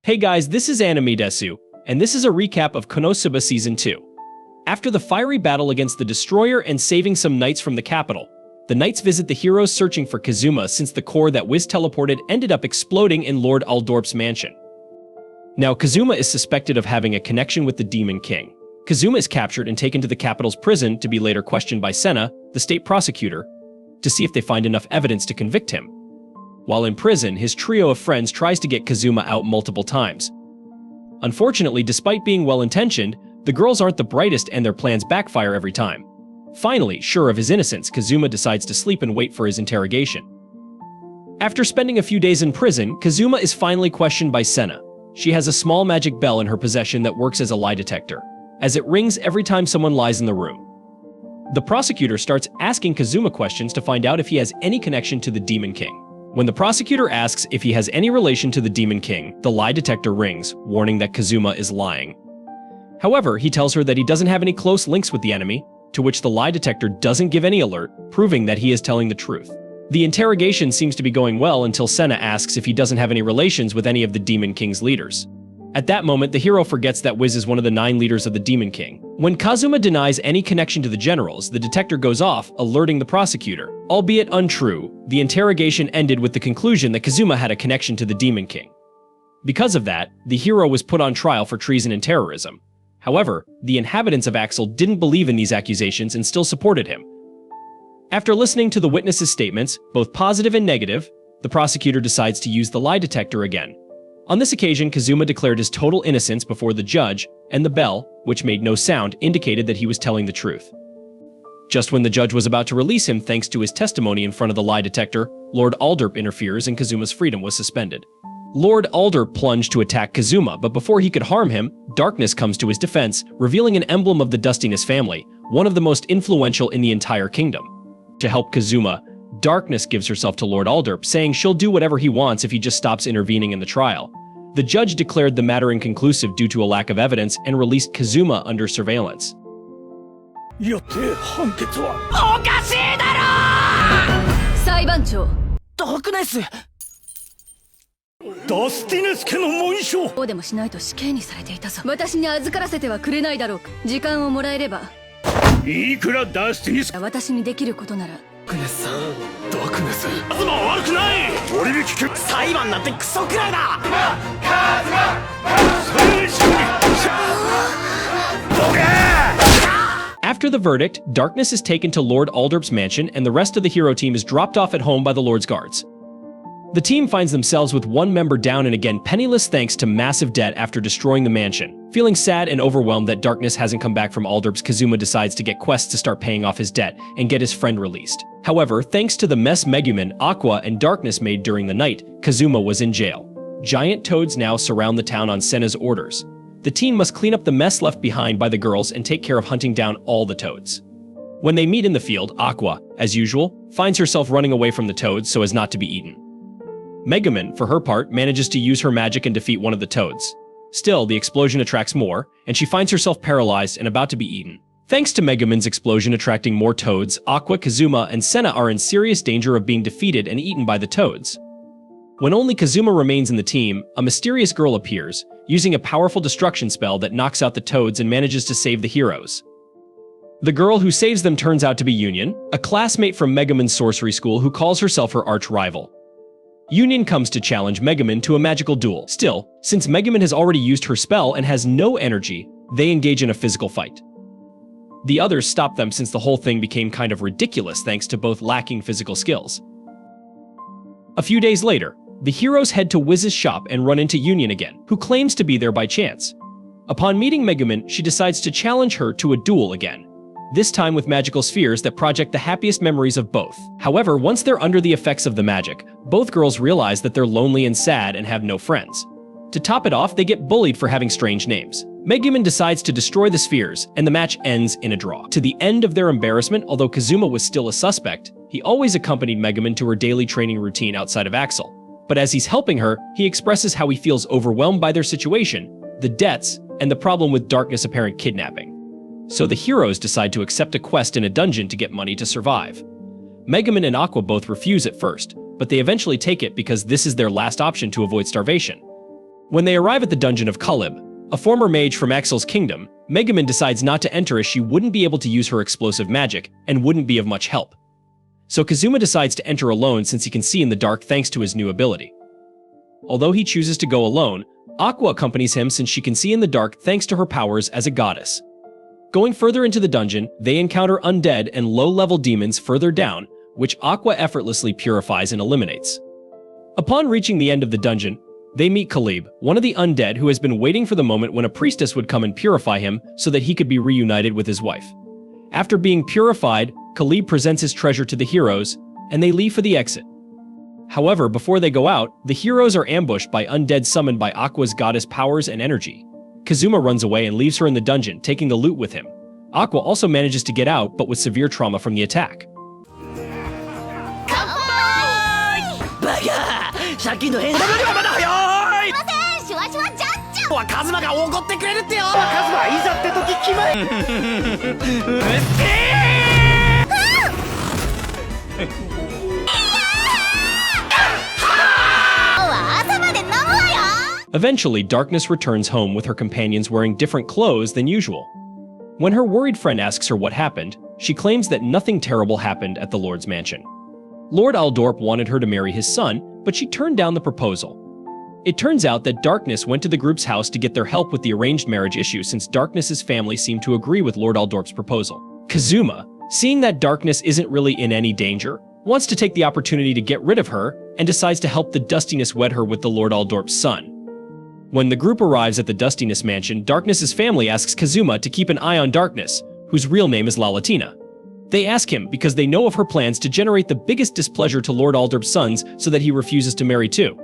Hey guys, this is Anime Desu, and this is a recap of Konosuba Season 2. After the fiery battle against the Destroyer and saving some knights from the capital, the knights visit the heroes searching for Kazuma since the core that Wiz teleported ended up exploding in Lord Aldorp's mansion. Now, Kazuma is suspected of having a connection with the Demon King. Kazuma is captured and taken to the capital's prison to be later questioned by Senna, the state prosecutor, to see if they find enough evidence to convict him. While in prison, his trio of friends tries to get Kazuma out multiple times. Unfortunately, despite being well-intentioned, the girls aren't the brightest and their plans backfire every time. Finally, sure of his innocence, Kazuma decides to sleep and wait for his interrogation. After spending a few days in prison, Kazuma is finally questioned by Senna. She has a small magic bell in her possession that works as a lie detector, as it rings every time someone lies in the room. The prosecutor starts asking Kazuma questions to find out if he has any connection to the Demon King. When the prosecutor asks if he has any relation to the Demon King, the lie detector rings, warning that Kazuma is lying. However, he tells her that he doesn't have any close links with the enemy, to which the lie detector doesn't give any alert, proving that he is telling the truth. The interrogation seems to be going well until Senna asks if he doesn't have any relations with any of the Demon King's leaders. At that moment, the hero forgets that Wiz is one of the 9 leaders of the Demon King. When Kazuma denies any connection to the generals, the detector goes off, alerting the prosecutor. Albeit untrue, the interrogation ended with the conclusion that Kazuma had a connection to the Demon King. Because of that, the hero was put on trial for treason and terrorism. However, the inhabitants of Axel didn't believe in these accusations and still supported him. After listening to the witnesses' statements, both positive and negative, the prosecutor decides to use the lie detector again. On this occasion, Kazuma declared his total innocence before the judge, and the bell, which made no sound, indicated that he was telling the truth. Just when the judge was about to release him thanks to his testimony in front of the lie detector, Lord Aldorp interferes and Kazuma's freedom was suspended. Lord Aldorp plunged to attack Kazuma, but before he could harm him, Darkness comes to his defense, revealing an emblem of the Dustiness family, one of the most influential in the entire kingdom. To help Kazuma, Darkness gives herself to Lord Aldorp, saying she'll do whatever he wants if he just stops intervening in the trial. The judge declared the matter inconclusive due to a lack of evidence and released Kazuma under surveillance. よって判決はおかしいだろ裁判長ダークネスダスティネス家の紋章そうでもしないと死刑にされていたぞ私に預からせてはくれないだろうか時間をもらえればいくらダスティネス私にできることならダークネスさんダークネスカズマは悪くない俺に聞く裁判なんてクソくらいだカズマ After the verdict, Darkness is taken to Lord Aldorp's mansion and the rest of the hero team is dropped off at home by the Lord's guards. The team finds themselves with one member down and again penniless thanks to massive debt after destroying the mansion. Feeling sad and overwhelmed that Darkness hasn't come back from Aldorp's, Kazuma decides to get quests to start paying off his debt and get his friend released. However, thanks to the mess Megumin, Aqua, and Darkness made during the night, Kazuma was in jail. Giant toads now surround the town on Senna's orders. The team must clean up the mess left behind by the girls and take care of hunting down all the toads. When they meet in the field, Aqua, as usual, finds herself running away from the toads so as not to be eaten. Megumin, for her part, manages to use her magic and defeat one of the toads. Still, the explosion attracts more, and she finds herself paralyzed and about to be eaten. Thanks to Megumin's explosion attracting more toads, Aqua, Kazuma, and Senna are in serious danger of being defeated and eaten by the toads. When only Kazuma remains in the team, a mysterious girl appears, using a powerful destruction spell that knocks out the toads and manages to save the heroes. The girl who saves them turns out to be Union, a classmate from Megumin's sorcery school who calls herself her arch-rival. Union comes to challenge Megumin to a magical duel. Still, since Megumin has already used her spell and has no energy, they engage in a physical fight. The others stop them since the whole thing became kind of ridiculous thanks to both lacking physical skills. A few days later, the heroes head to Wiz's shop and run into Union again, who claims to be there by chance. Upon meeting Megumin, she decides to challenge her to a duel again, this time with magical spheres that project the happiest memories of both. However, once they're under the effects of the magic, both girls realize that they're lonely and sad and have no friends. To top it off, they get bullied for having strange names. Megumin decides to destroy the spheres, and the match ends in a draw. To the end of their embarrassment, although Kazuma was still a suspect, he always accompanied Megumin to her daily training routine outside of Axel. But as he's helping her, he expresses how he feels overwhelmed by their situation, the debts, and the problem with Darkness' apparent kidnapping. So the heroes decide to accept a quest in a dungeon to get money to survive. Megumin and Aqua both refuse at first, but they eventually take it because this is their last option to avoid starvation. When they arrive at the dungeon of Kalib, a former mage from Axel's kingdom, Megumin decides not to enter as she wouldn't be able to use her explosive magic and wouldn't be of much help. So Kazuma decides to enter alone since he can see in the dark thanks to his new ability. Although he chooses to go alone, Aqua accompanies him since she can see in the dark thanks to her powers as a goddess. Going further into the dungeon, they encounter undead and low-level demons further down, which Aqua effortlessly purifies and eliminates. Upon reaching the end of the dungeon, they meet Kalib, one of the undead who has been waiting for the moment when a priestess would come and purify him so that he could be reunited with his wife. After being purified, Kalib presents his treasure to the heroes, and they leave for the exit. However, before they go out, the heroes are ambushed by undead summoned by Aqua's goddess powers and energy. Kazuma runs away and leaves her in the dungeon, taking the loot with him. Aqua also manages to get out, but with severe trauma from the attack. Eventually, Darkness returns home with her companions wearing different clothes than usual. When her worried friend asks her what happened, she claims that nothing terrible happened at the Lord's mansion. Lord Aldorp wanted her to marry his son, but she turned down the proposal. It turns out that Darkness went to the group's house to get their help with the arranged marriage issue since Darkness's family seemed to agree with Lord Aldorp's proposal. Kazuma, seeing that Darkness isn't really in any danger, wants to take the opportunity to get rid of her and decides to help the Dustiness wed her with the Lord Aldorp's son. When the group arrives at the Dustiness mansion, Darkness's family asks Kazuma to keep an eye on Darkness, whose real name is Lalatina. They ask him because they know of her plans to generate the biggest displeasure to Lord Aldorp's sons so that he refuses to marry too.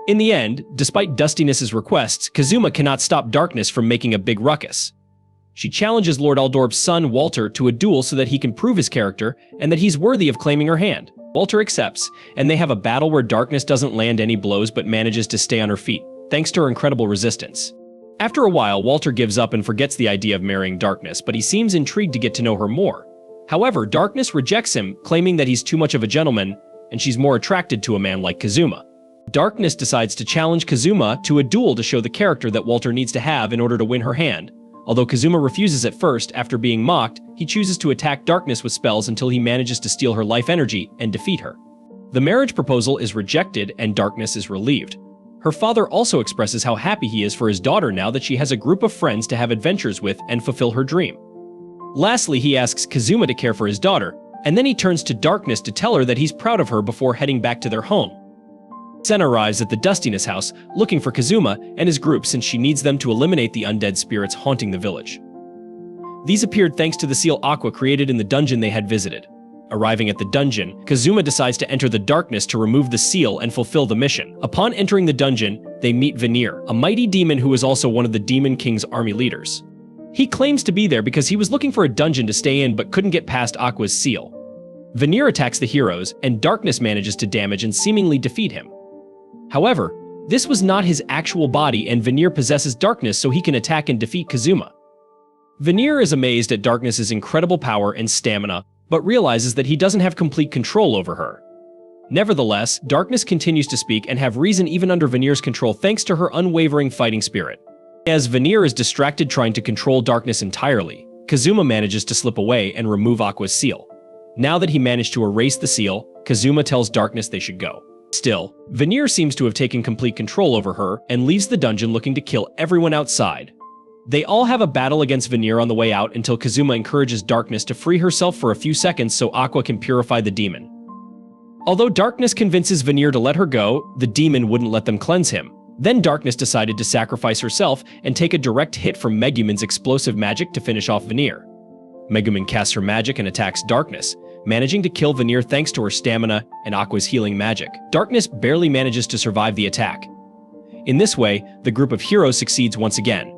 In the end, despite Dustiness's requests, Kazuma cannot stop Darkness from making a big ruckus. She challenges Lord Aldorp's son, Walter, to a duel so that he can prove his character and that he's worthy of claiming her hand. Walter accepts, and they have a battle where Darkness doesn't land any blows but manages to stay on her feet, thanks to her incredible resistance. After a while, Walter gives up and forgets the idea of marrying Darkness, but he seems intrigued to get to know her more. However, Darkness rejects him, claiming that he's too much of a gentleman, and she's more attracted to a man like Kazuma. Darkness decides to challenge Kazuma to a duel to show the character that Walter needs to have in order to win her hand. Although Kazuma refuses at first, after being mocked, he chooses to attack Darkness with spells until he manages to steal her life energy and defeat her. The marriage proposal is rejected and Darkness is relieved. Her father also expresses how happy he is for his daughter now that she has a group of friends to have adventures with and fulfill her dream. Lastly, he asks Kazuma to care for his daughter, and then he turns to Darkness to tell her that he's proud of her before heading back to their home. Sen arrives at the Dustiness house, looking for Kazuma and his group since she needs them to eliminate the undead spirits haunting the village. These appeared thanks to the seal Aqua created in the dungeon they had visited. Arriving at the dungeon, Kazuma decides to enter the darkness to remove the seal and fulfill the mission. Upon entering the dungeon, they meet Veneer, a mighty demon who is also one of the Demon King's army leaders. He claims to be there because he was looking for a dungeon to stay in but couldn't get past Aqua's seal. Veneer attacks the heroes, and Darkness manages to damage and seemingly defeat him. However, this was not his actual body, and Veneer possesses Darkness so he can attack and defeat Kazuma. Veneer is amazed at Darkness's incredible power and stamina, but realizes that he doesn't have complete control over her. Nevertheless, Darkness continues to speak and have reason even under Veneer's control thanks to her unwavering fighting spirit. As Veneer is distracted trying to control Darkness entirely, Kazuma manages to slip away and remove Aqua's seal. Now that he managed to erase the seal, Kazuma tells Darkness they should go. Still, Veneer seems to have taken complete control over her and leaves the dungeon looking to kill everyone outside. They all have a battle against Veneer on the way out until Kazuma encourages Darkness to free herself for a few seconds so Aqua can purify the demon. Although Darkness convinces Veneer to let her go, the demon wouldn't let them cleanse him. Then Darkness decided to sacrifice herself and take a direct hit from Megumin's explosive magic to finish off Veneer. Megumin casts her magic and attacks Darkness, managing to kill Veneer thanks to her stamina and Aqua's healing magic. Darkness barely manages to survive the attack. In this way, the group of heroes succeeds once again.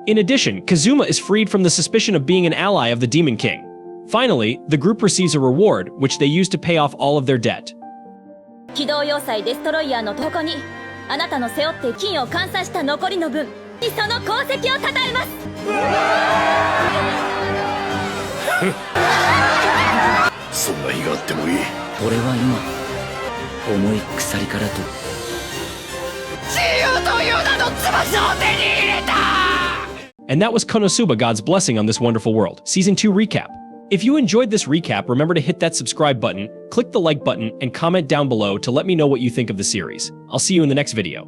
In addition, Kazuma is freed from the suspicion of being an ally of the Demon King. Finally, the group receives a reward, which they use to pay off all of their debt. 機動要塞デストロイヤーの矛にあなたの背負って金を換算した残りの分にその功績を称えますそんな日があってもいい。俺は今重い鎖からと自由だ。And that was Konosuba God's Blessing on This Wonderful World, Season 2 recap. If you enjoyed this recap, remember to hit that subscribe button, click the like button, and comment down below to let me know what you think of the series. I'll see you in the next video.